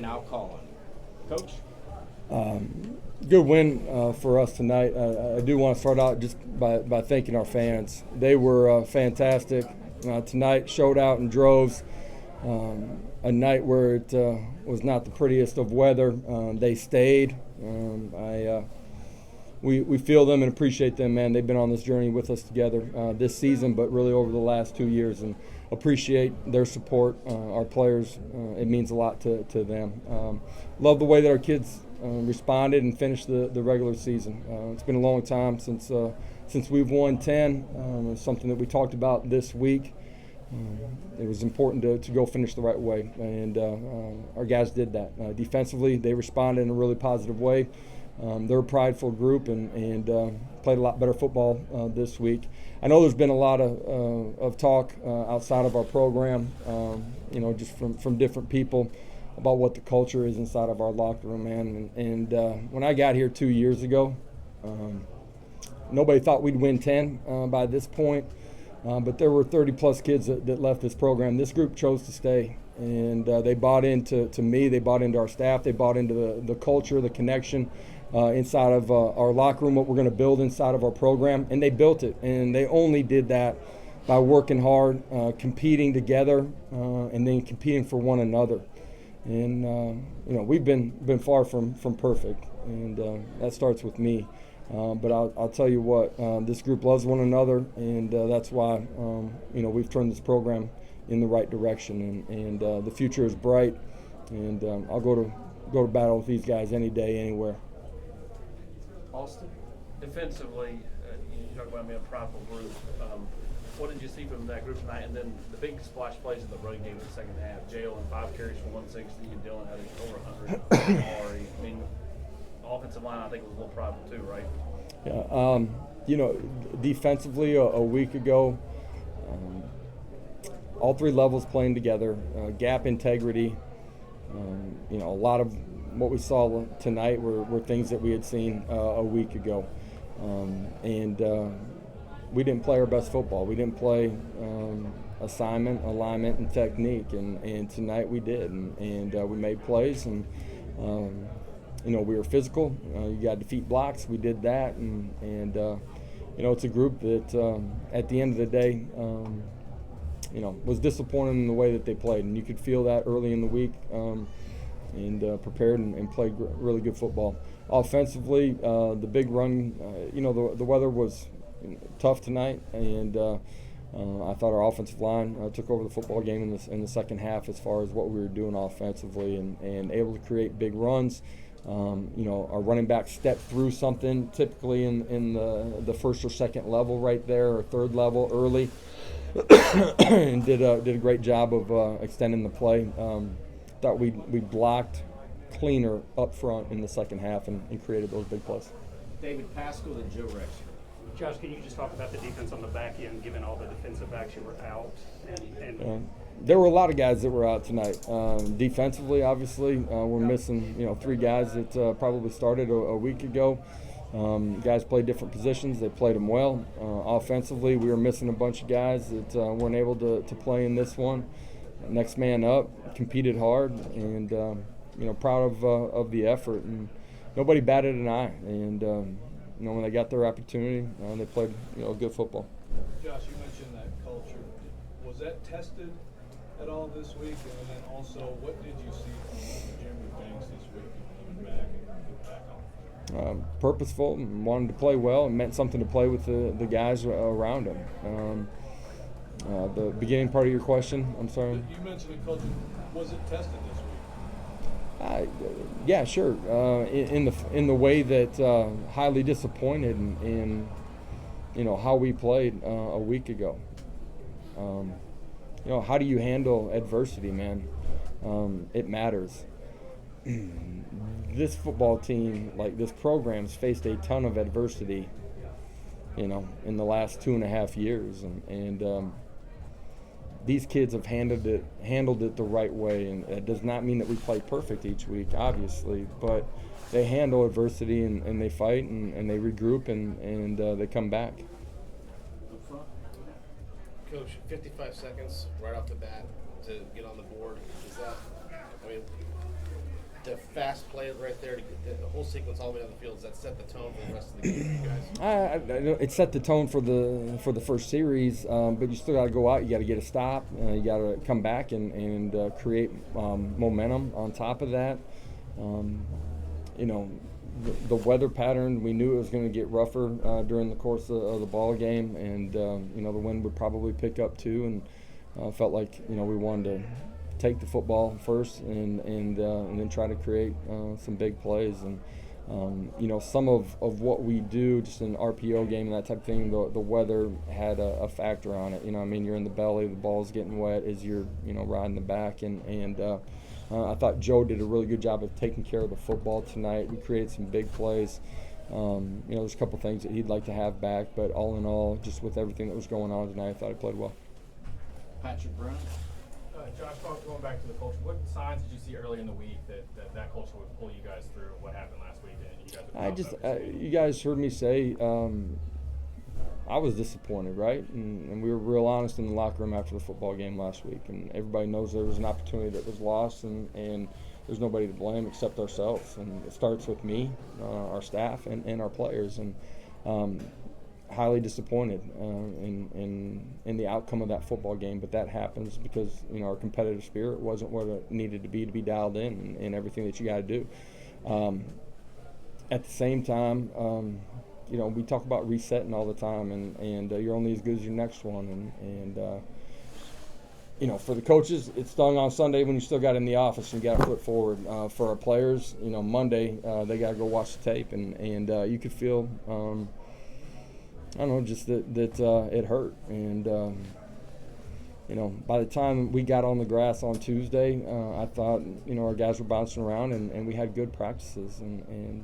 now call on you. Coach? Good win for us tonight. I do want to start out just by thanking our fans. They were fantastic. Tonight showed out in droves. A night where it was not the prettiest of weather. They stayed. We feel them and appreciate them, man. They've been on this journey with us together this season, but really over the last 2 years, and appreciate their support. Our players, it means a lot to them. Love the way that our kids responded and finished the regular season. It's been a long time since we've won 10. It's something that we talked about this week. It was important to go finish the right way, and our guys did that. Defensively, they responded in a really positive way. They're a prideful group and played a lot better football this week. I know there's been a lot of talk outside of our program, just from different people about what the culture is inside of our locker room, man. And when I got here 2 years ago, nobody thought we'd win 10 by this point. But there were 30-plus kids that left this program. This group chose to stay, and they bought into me. They bought into our staff. They bought into the culture, the connection inside of our locker room, what we're going to build inside of our program, and they built it. And they only did that by working hard, competing together, and then competing for one another. And we've been far from perfect, and that starts with me. But I'll tell you what, this group loves one another, and that's why we've turned this program in the right direction, and the future is bright. And I'll go to battle with these guys any day, anywhere. Austin, defensively, you talk about being a prideful group. What did you see from that group tonight? And then the big splash plays in the run game in the second half. Jalen, 5 carries for 160, and Dylan had over 100. I mean, offensive line, I think, was a little prideful too, right? Yeah. Defensively, a week ago, all 3 levels playing together, gap integrity. A lot of what we saw tonight were things that we had seen a week ago. We didn't play our best football. We didn't play assignment, alignment, and technique. And tonight we did. And we made plays. And, we were physical. You got to defeat blocks. We did that. And it's a group that at the end of the day, was disappointed in the way that they played. And you could feel that early in the week. And prepared and played really good football. Offensively, the big run, the weather was tough tonight, and I thought our offensive line took over the football game in the second half as far as what we were doing offensively and able to create big runs. Our running back stepped through something typically in the first or second level right there, or third level early, and did a great job of extending the play. Thought we blocked cleaner up front in the second half and created those big plays. David Pascal and Joe Rex. Josh, can you just talk about the defense on the back end, given all the defensive backs you were out? There were a lot of guys that were out tonight. Defensively, obviously, we're missing 3 guys that probably started a week ago. Guys played different positions. They played them well. Offensively, we were missing a bunch of guys that weren't able to play in this one. Next man up, competed hard, and proud of the effort. And nobody batted an eye. And when they got their opportunity, they played good football. Josh, you mentioned that culture. Was that tested at all this week? And then also, what did you see from Jeremy Banks this week coming back and getting back on? Purposeful and wanted to play well, and meant something to play with the guys around him. The beginning part of your question, I'm sorry. You mentioned the culture. Was it tested this week? Yeah, sure. In the way that highly disappointed in how we played a week ago. How do you handle adversity, man? It matters. This football team, like this program's faced a ton of adversity, in the last 2.5 years, and these kids have handled it the right way. And it does not mean that we play perfect each week, obviously, but they handle adversity and they fight and they regroup and they come back. Coach, 55 seconds right off the bat to get on the board. Is that, fast play right there to get the whole sequence all the way down the field? Does that set the tone for the rest of the game for you guys? It set the tone for the first series, but you still got to go out. You got to get a stop. You got to come back and create momentum on top of that. The weather pattern, we knew it was going to get rougher during the course of the ball game, and the wind would probably pick up too, and felt like we wanted to take the football first and then try to create some big plays. And some of what we do, just an RPO game and that type of thing, the weather had a factor on it. You're in the belly, the ball's getting wet as you're riding the back, and I thought Joe did a really good job of taking care of the football tonight. We created some big plays. There's a couple things that he'd like to have back, but all in all, just with everything that was going on tonight, I thought he played well. Patrick Brown. Josh, going back to the culture, what signs did you see early in the week that culture would pull you guys through what happened last week? And you guys you guys heard me say I was disappointed, right? And we were real honest in the locker room after the football game last week. And everybody knows there was an opportunity that was lost, and there's nobody to blame except ourselves. And it starts with me, our staff, and our players. And highly disappointed in the outcome of that football game. But that happens because our competitive spirit wasn't what it needed to be dialed in everything that you got to do. At the same time, we talk about resetting all the time, and you're only as good as your next one. And for the coaches, it stung on Sunday when you still got in the office and you got to foot forward. For our players, Monday they got to go watch the tape, and you could feel, just that it hurt. And by the time we got on the grass on Tuesday, I thought our guys were bouncing around, and we had good practices, and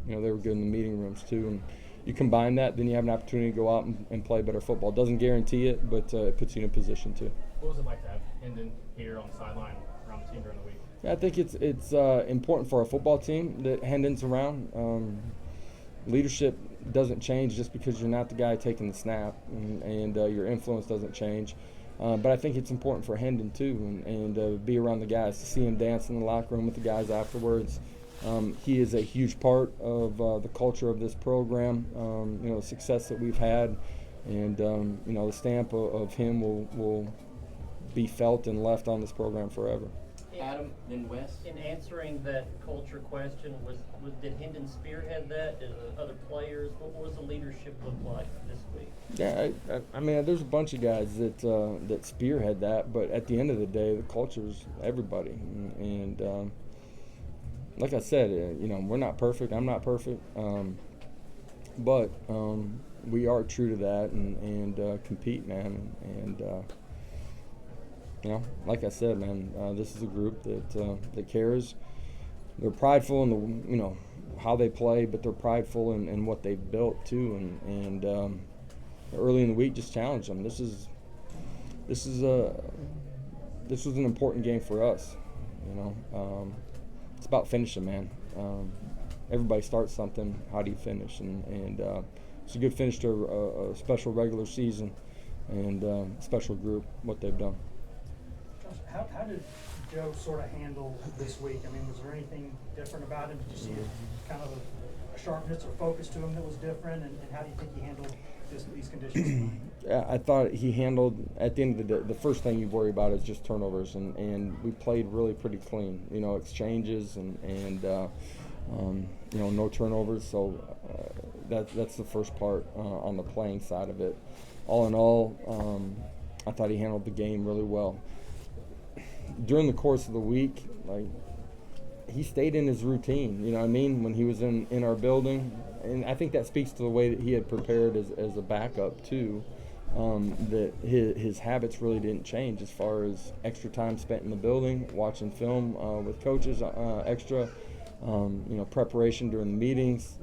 they were good in the meeting rooms too. And you combine that, then you have an opportunity to go out and play better football. It doesn't guarantee it, but it puts you in a position to. What was it like to have Hendon here on the sideline around the team during the week? Yeah, I think it's important for our football team that Hendon's around. Leadership doesn't change just because you're not the guy taking the snap, and your influence doesn't change. But I think it's important for Hendon too, and be around the guys, to see him dance in the locker room with the guys afterwards. He is a huge part of the culture of this program, the success that we've had, and the stamp of him will be felt and left on this program forever. Adam, then Wes. In answering that culture question, did Hendon spearhead that? Did other players? What was the leadership look like this week? Yeah, I mean, there's a bunch of guys that spearhead that, but at the end of the day, the culture's everybody. And like I said, we're not perfect. I'm not perfect, but we are true to that and compete, man. And like I said, man, this is a group that cares. They're prideful in the how they play, but they're prideful in what they've built too. And early in the week, just challenge them. This was an important game for us. It's about finishing, man. Everybody starts something. How do you finish? And it's a good finish to a special regular season and special group, what they've done. How did Joe sort of handle this week? I mean, was there anything different about him? Did you see kind of a sharpness or focus to him that was different? And how do you think he handled these conditions? I thought he handled, at the end of the day, the first thing you worry about is just turnovers, and we played really pretty clean. Exchanges and no turnovers. So that's the first part on the playing side of it. All in all, I thought he handled the game really well. During the course of the week, he stayed in his routine, when he was in our building. And I think that speaks to the way that he had prepared as a backup too, that his habits really didn't change as far as extra time spent in the building, watching film with coaches, extra preparation during the meetings.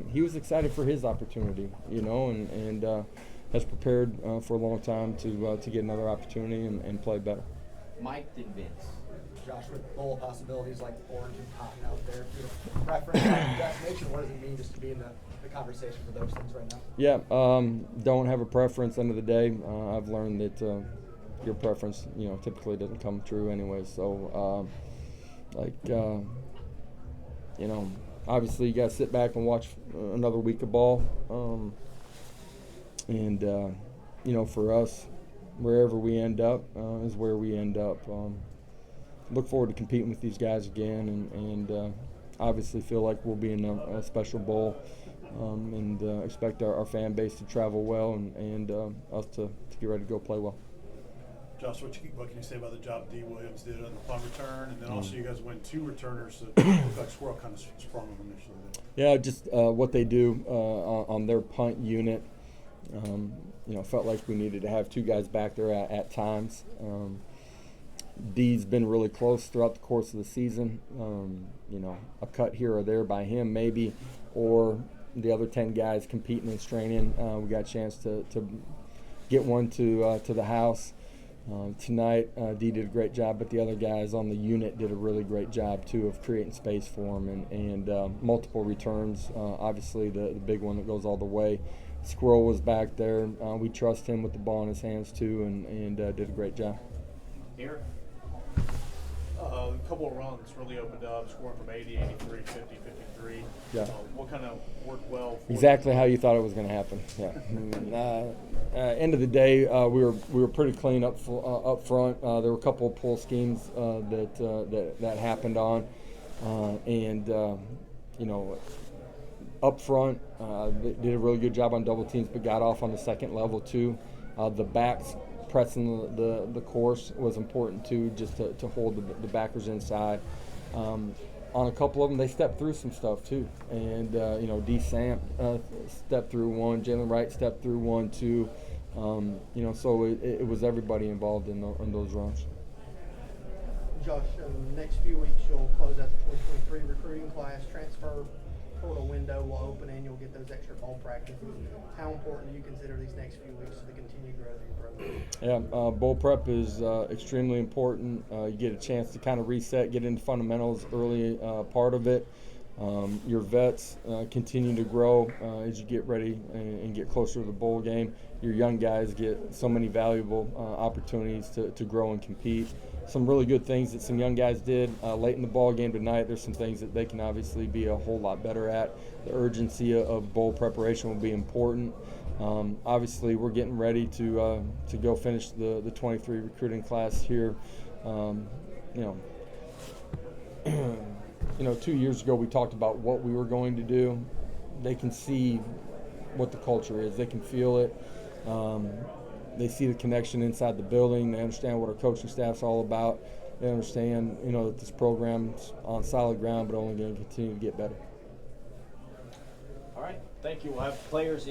He was excited for his opportunity, and has prepared for a long time to get another opportunity and play better. Mike, then Vince. Josh, with bowl possibilities like orange and cotton out there, do you have a preference on destination? What does it mean just to be in the conversation for those things right now? Yeah, don't have a preference. End of the day, I've learned that your preference, typically doesn't come true anyway. So, obviously you got to sit back and watch another week of ball. For us, wherever we end up is where we end up. Look forward to competing with these guys again, and obviously feel like we'll be in a special bowl, and expect our fan base to travel well and us to get ready to go play well. Josh, what can you say about the job D. Williams did on the punt return, and then also you guys went 2 returners that looked like Squirrel kind of sprung them initially there. Yeah, just what they do on their punt unit. Felt like we needed to have 2 guys back there at times. D's been really close throughout the course of the season. A cut here or there by him maybe, or the other 10 guys competing and straining. We got a chance to get one to the house. Tonight, D did a great job, but the other guys on the unit did a really great job too of creating space for him and multiple returns. Obviously, the big one that goes all the way. Squirrel was back there. We trust him with the ball in his hands too, and did a great job. Eric? A couple of runs really opened up, scoring from 80, 83, 50, 53. Yeah. What kind of worked well? Exactly how you thought it was going to happen. Yeah. End of the day, we were pretty clean up front. There were a couple of pull schemes that happened on, up front, they did a really good job on double teams, but got off on the second level too. The backs pressing the course was important too, just to hold the backers inside. On a couple of them, they stepped through some stuff too, and D. Samp stepped through one, Jalen Wright stepped through one too. So it was everybody involved in those runs. Josh, in the next few weeks you'll close out the 2023 recruiting class. Transfer portal window will open and you'll get those extra bowl practices. How important do you consider these next few weeks to the continued growth of your program? Yeah, bowl prep is extremely important. You get a chance to kind of reset, get into fundamentals early part of it. Your vets continue to grow as you get ready and get closer to the bowl game. Your young guys get so many valuable opportunities to grow and compete. Some really good things that some young guys did late in the ball game tonight. There's some things that they can obviously be a whole lot better at. The urgency of bowl preparation will be important. Obviously, we're getting ready to go finish the 23 recruiting class here. 2 years ago we talked about what we were going to do. They can see what the culture is. They can feel it. They see the connection inside the building. They understand what our coaching staff's all about. They understand, that this program's on solid ground, but only going to continue to get better. All right. Thank you. We'll have players